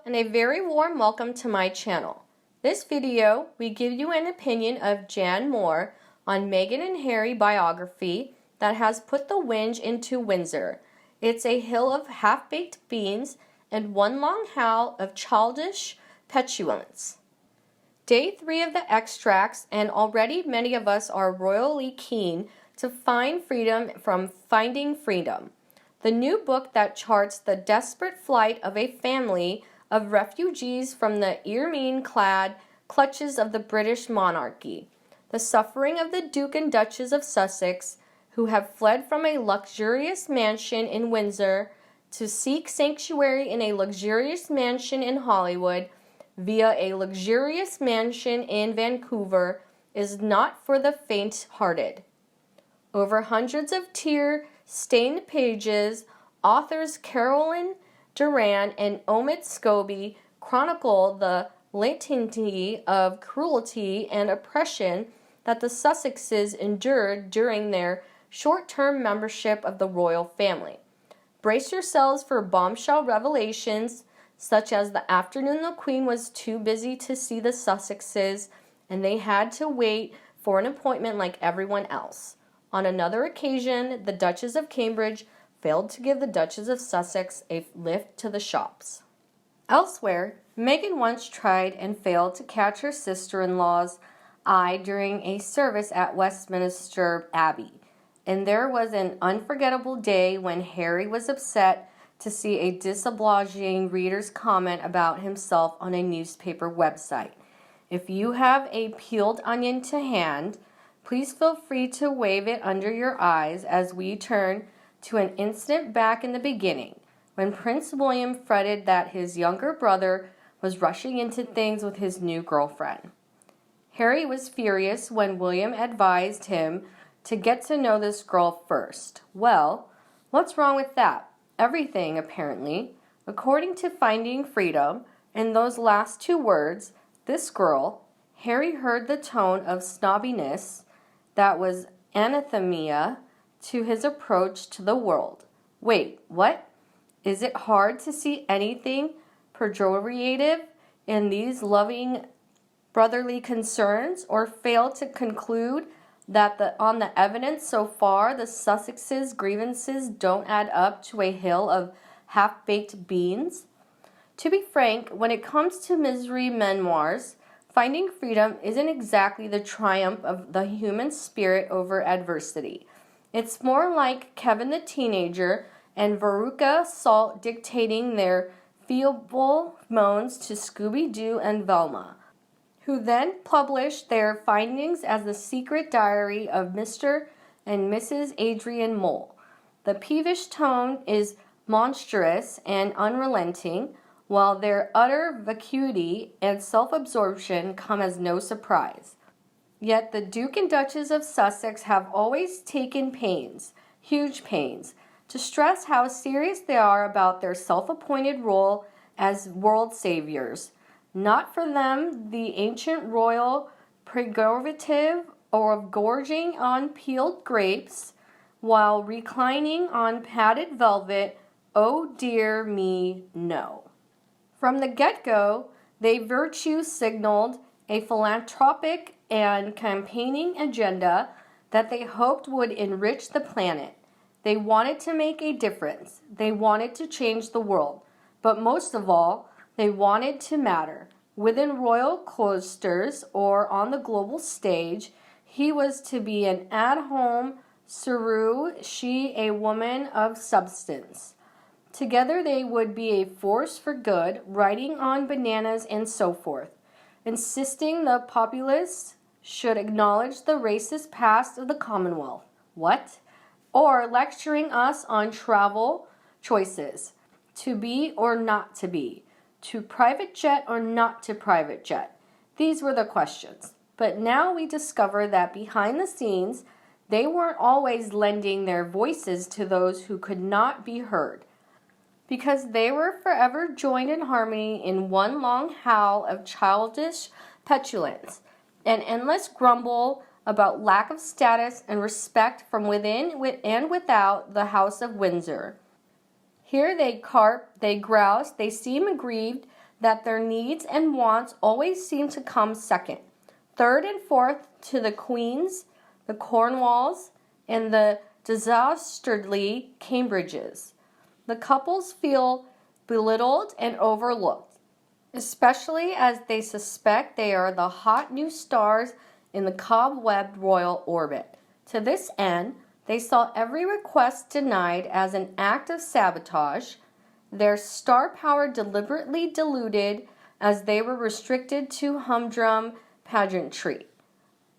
and a very warm welcome to my channel. This video, we give you an opinion of Jan Moore on Meghan and Harry biography that has put the whinge into Windsor. It's a hill of half-baked beans and one long howl of childish petulance. Day 3 of the extracts, and already many of us are royally keen to find freedom from finding freedom. The new book that charts the desperate flight of a family of refugees from the ermine-clad clutches of the British monarchy. The suffering of the Duke and Duchess of Sussex, who have fled from a luxurious mansion in Windsor to seek sanctuary in a luxurious mansion in Hollywood via a luxurious mansion in Vancouver, is not for the faint-hearted. Over hundreds of tear-stained pages, authors Carolyn Duran and Omid Scobie chronicle the litany of cruelty and oppression that the Sussexes endured during their short-term membership of the royal family. Brace yourselves for bombshell revelations, such as the afternoon the Queen was too busy to see the Sussexes and they had to wait for an appointment like everyone else. On another occasion, the Duchess of Cambridge failed to give the Duchess of Sussex a lift to the shops. Elsewhere, Meghan once tried and failed to catch her sister-in-law's eye during a service at Westminster Abbey, and there was an unforgettable day when Harry was upset to see a disobliging reader's comment about himself on a newspaper website. If you have a peeled onion to hand, please feel free to wave it under your eyes as we turn to an incident back in the beginning, when Prince William fretted that his younger brother was rushing into things with his new girlfriend. Harry was furious when William advised him to get to know this girl first. Well, what's wrong with that? Everything, apparently. According to Finding Freedom, in those last two words, this girl, Harry heard the tone of snobbiness that was anathema to his approach to the world. Wait, what? Is it hard to see anything pejorative in these loving brotherly concerns, or fail to conclude that on the evidence so far, the Sussexes' grievances don't add up to a hill of half-baked beans? To be frank, when it comes to misery memoirs, Finding Freedom isn't exactly the triumph of the human spirit over adversity. It's more like Kevin the Teenager and Veruca Salt dictating their feeble moans to Scooby-Doo and Velma, who then published their findings as the secret diary of Mr. and Mrs. Adrian Mole. The peevish tone is monstrous and unrelenting, while their utter vacuity and self-absorption come as no surprise. Yet the Duke and Duchess of Sussex have always taken pains, huge pains, to stress how serious they are about their self-appointed role as world saviors. Not for them the ancient royal prerogative of gorging on peeled grapes while reclining on padded velvet. Oh dear me, no. From the get-go, they virtue signaled a philanthropic and campaigning agenda that they hoped would enrich the planet. They wanted to make a difference. They wanted to change the world. But most of all, they wanted to matter. Within royal cloisters or on the global stage, he was to be an at-home shrew, she a woman of substance. Together they would be a force for good, riding on bananas and so forth, insisting the populace should acknowledge the racist past of the Commonwealth. What? Or lecturing us on travel choices, to be or not to be, to private jet or not to private jet. These were the questions. But now we discover that behind the scenes, they weren't always lending their voices to those who could not be heard, because they were forever joined in harmony in one long howl of childish petulance, an endless grumble about lack of status and respect from within and without the House of Windsor. Here they carp, they grouse, they seem aggrieved that their needs and wants always seem to come second. Third and fourth to the Queens, the Cornwalls, and the disasterdly Cambridges. The couples feel belittled and overlooked, especially as they suspect they are the hot new stars in the cobwebbed royal orbit. To this end, they saw every request denied as an act of sabotage, their star power deliberately diluted as they were restricted to humdrum pageantry.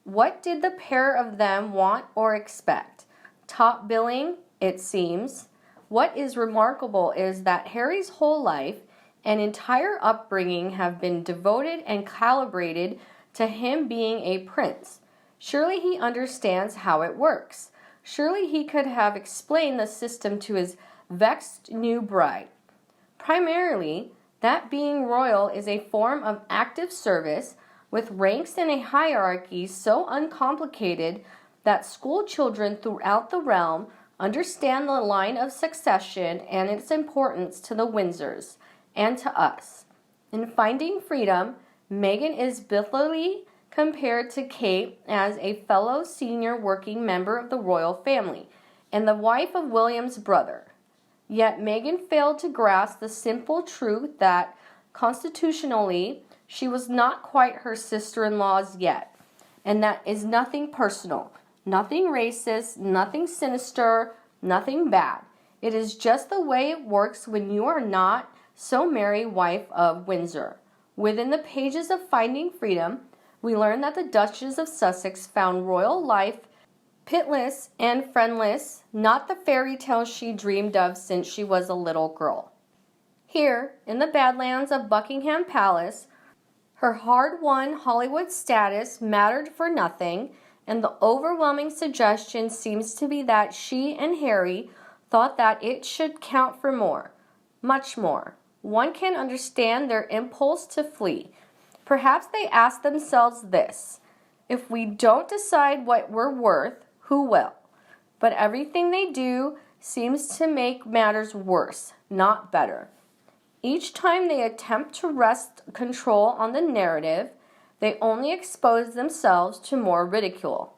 What did the pair of them want or expect? Top billing, it seems. What is remarkable is that Harry's whole life and entire upbringing have been devoted and calibrated to him being a prince. Surely he understands how it works. Surely he could have explained the system to his vexed new bride. Primarily, that being royal is a form of active service with ranks and a hierarchy so uncomplicated that school children throughout the realm understand the line of succession and its importance to the Windsors and to us. In Finding Freedom, Meghan is bitterly compared to Kate as a fellow senior working member of the royal family and the wife of William's brother. Yet Meghan failed to grasp the simple truth that, constitutionally, she was not quite her sister-in-law's yet, and that is nothing personal, nothing racist, nothing sinister, nothing bad. It is just the way it works when you are not so merry wife of Windsor. Within the pages of Finding Freedom, we learn that the Duchess of Sussex found royal life pitiless and friendless, not the fairy tale she dreamed of since she was a little girl. Here, in the Badlands of Buckingham Palace, her hard-won Hollywood status mattered for nothing, and the overwhelming suggestion seems to be that she and Harry thought that it should count for more, much more. One can understand their impulse to flee. Perhaps they asked themselves this: if we don't decide what we're worth, who will? But everything they do seems to make matters worse, not better. Each time they attempt to wrest control on the narrative, they only expose themselves to more ridicule.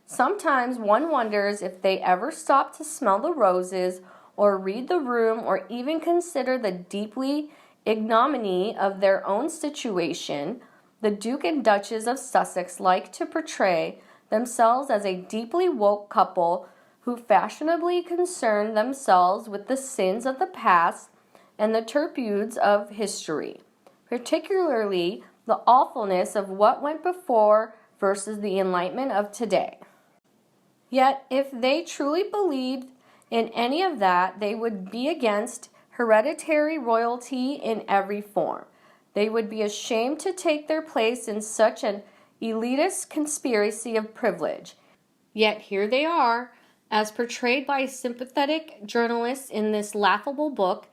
Sometimes one wonders if they ever stop to smell the roses or read the room or even consider the deeply ignominy of their own situation. The Duke and Duchess of Sussex like to portray themselves as a deeply woke couple who fashionably concern themselves with the sins of the past and the turpitudes of history, particularly the awfulness of what went before versus the enlightenment of today. Yet, if they truly believed in any of that, they would be against hereditary royalty in every form. They would be ashamed to take their place in such an elitist conspiracy of privilege. Yet here they are, as portrayed by sympathetic journalists in this laughable book,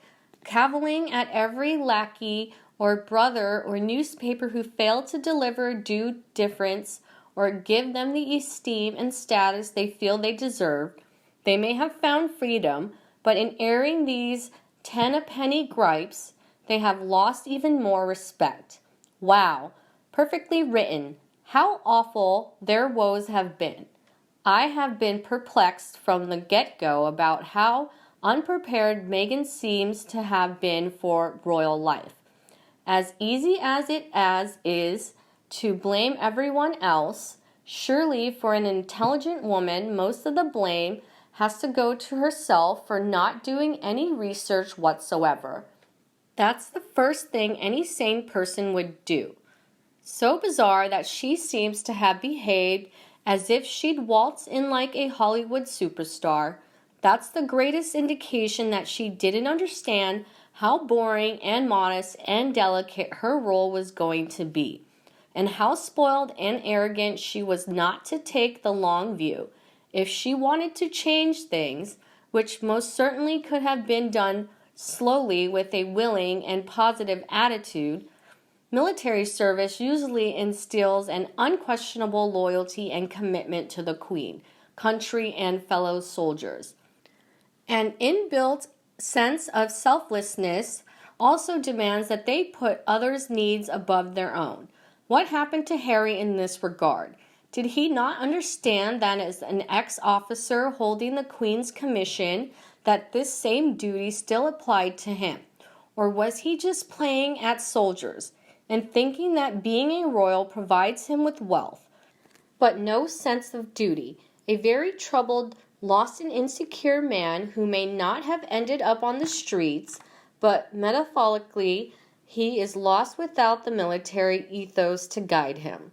cavilling at every lackey or brother or newspaper who failed to deliver due deference or give them the esteem and status they feel they deserved. They may have found freedom, but in airing these 10-a-penny gripes, they have lost even more respect. Wow, perfectly written. How awful their woes have been. I have been perplexed from the get-go about how unprepared Meghan seems to have been for royal life. As easy as it is to blame everyone else, surely for an intelligent woman, most of the blame has to go to herself for not doing any research whatsoever. That's the first thing any sane person would do. So bizarre that she seems to have behaved as if she'd waltz in like a Hollywood superstar. That's the greatest indication that she didn't understand how boring and modest and delicate her role was going to be, and how spoiled and arrogant she was not to take the long view. If she wanted to change things, which most certainly could have been done slowly with a willing and positive attitude, military service usually instills an unquestionable loyalty and commitment to the Queen, country, and fellow soldiers. An inbuilt sense of selflessness also demands that they put others' needs above their own. What happened to Harry in this regard? Did he not understand that as an ex-officer holding the Queen's commission, that this same duty still applied to him? Or was he just playing at soldiers and thinking that being a royal provides him with wealth, but no sense of duty? A very troubled, lost and insecure man who may not have ended up on the streets, but metaphorically, he is lost without the military ethos to guide him.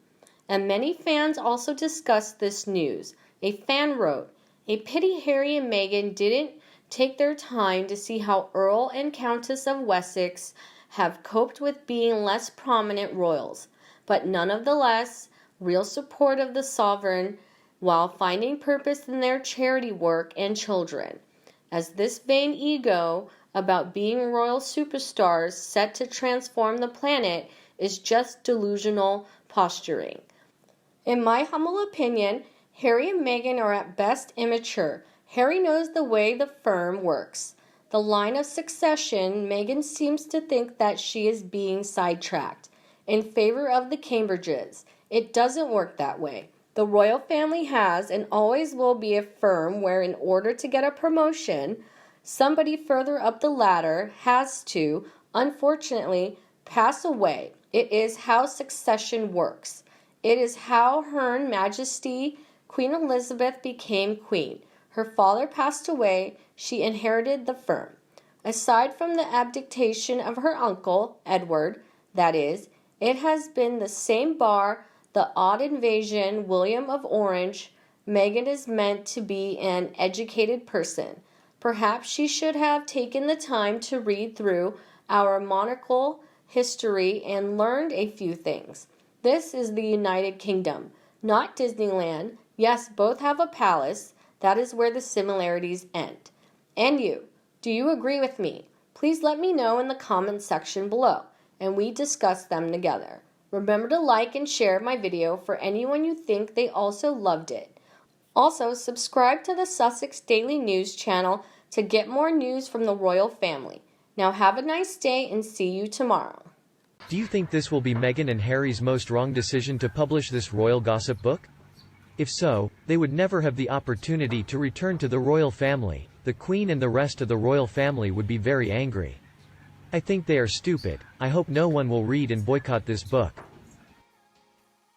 And many fans also discussed this news. A fan wrote, "A pity Harry and Meghan didn't take their time to see how Earl and Countess of Wessex have coped with being less prominent royals, but none of the less real support of the sovereign while finding purpose in their charity work and children, as this vain ego about being royal superstars set to transform the planet is just delusional posturing." In my humble opinion, Harry and Meghan are at best immature. Harry knows the way the firm works. The line of succession, Meghan seems to think that she is being sidetracked in favor of the Cambridges. It doesn't work that way. The royal family has and always will be a firm where in order to get a promotion, somebody further up the ladder has to, unfortunately, pass away. It is how succession works. It is how Her Majesty Queen Elizabeth became queen. Her father passed away, she inherited the firm. Aside from the abdication of her uncle, Edward, that is, it has been the same bar, the odd invasion, William of Orange. Meghan is meant to be an educated person. Perhaps she should have taken the time to read through our monarchical history and learned a few things. This is the United Kingdom, not Disneyland. Yes, both have a palace. That is where the similarities end. And you, do you agree with me? Please let me know in the comments section below, and we discuss them together. Remember to like and share my video for anyone you think they also loved it. Also, subscribe to the Sussex Daily News channel to get more news from the royal family. Now have a nice day and see you tomorrow. Do you think this will be Meghan and Harry's most wrong decision to publish this royal gossip book? If so, they would never have the opportunity to return to the royal family. The Queen and the rest of the royal family would be very angry. I think they are stupid. I hope no one will read and boycott this book.